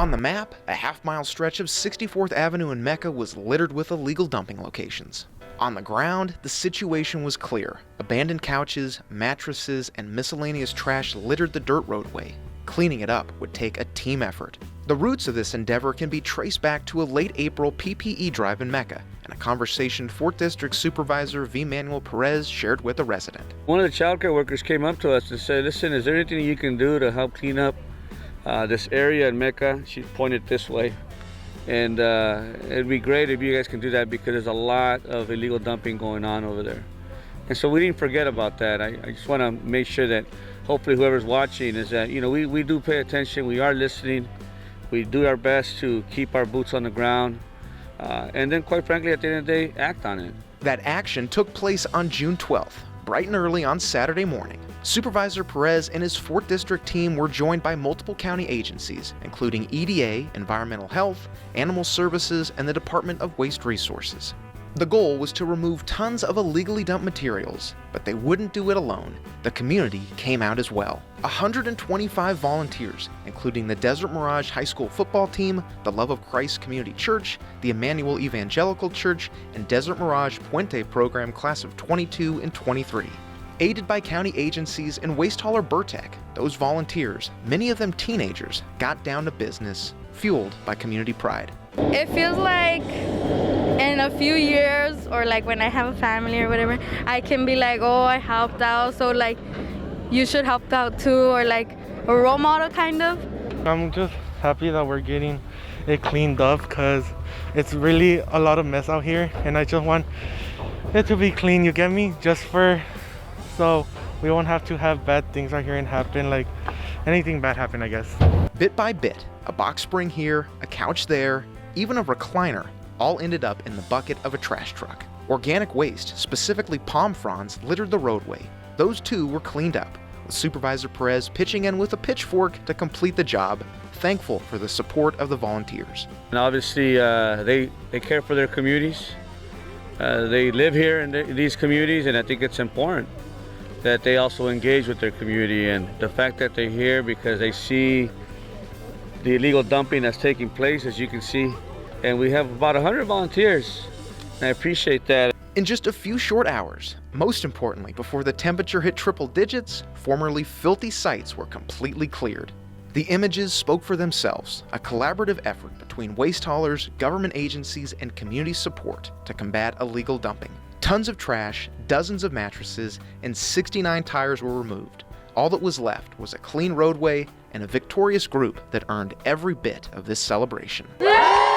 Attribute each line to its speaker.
Speaker 1: On the map, a half-mile stretch of 64th Avenue in Mecca was littered with illegal dumping locations. On the ground, the situation was clear. Abandoned couches, mattresses, and miscellaneous trash littered the dirt roadway. Cleaning it up would take a team effort. The roots of this endeavor can be traced back to a late April PPE drive in Mecca and a conversation 4th District Supervisor V. Manuel Perez shared with a resident.
Speaker 2: One of the childcare workers came up to us and said, "Listen, is there anything you can do to help clean up this area in Mecca?" She pointed this way. And it'd be great if you guys can do that because there's a lot of illegal dumping going on over there. And so we didn't forget about that. I just want to make sure that hopefully whoever's watching is that, we do pay attention, we are listening, we do our best to keep our boots on the ground, and then quite frankly, at the end of the day, act on it.
Speaker 1: That action took place on June 12th, bright and early on Saturday morning. Supervisor Perez and his 4th District team were joined by multiple county agencies, including EDA, Environmental Health, Animal Services, and the Department of Waste Resources. The goal was to remove tons of illegally dumped materials, but they wouldn't do it alone. The community came out as well. 125 volunteers, including the Desert Mirage High School football team, the Love of Christ Community Church, the Emmanuel Evangelical Church, and Desert Mirage Puente program class of 22 and 23. Aided by county agencies and waste hauler Burrtec, those volunteers, many of them teenagers, got down to business, fueled by community pride.
Speaker 3: It feels like in a few years, or like when I have a family or whatever, I can be like, oh, I helped out, so like you should help out too, or like a role model kind of.
Speaker 4: I'm just happy that we're getting it cleaned up because it's really a lot of mess out here, and I just want it to be clean, you get me? So we won't have to have bad things out here and happen, like anything bad happen, I guess.
Speaker 1: Bit by bit, a box spring here, a couch there, even a recliner, all ended up in the bucket of a trash truck. Organic waste, specifically palm fronds, littered the roadway. Those too were cleaned up, with Supervisor Perez pitching in with a pitchfork to complete the job, thankful for the support of the volunteers.
Speaker 2: And obviously, they care for their communities. They live here in these communities, and I think it's important that they also engage with their community, and the fact that they're here because they see the illegal dumping that's taking place, as you can see. And we have about 100 volunteers, and I appreciate that.
Speaker 1: In just a few short hours, most importantly, before the temperature hit triple digits, formerly filthy sites were completely cleared. The images spoke for themselves, a collaborative effort between waste haulers, government agencies, and community support to combat illegal dumping. Tons of trash, dozens of mattresses, and 69 tires were removed. All that was left was a clean roadway and a victorious group that earned every bit of this celebration.
Speaker 3: Yeah!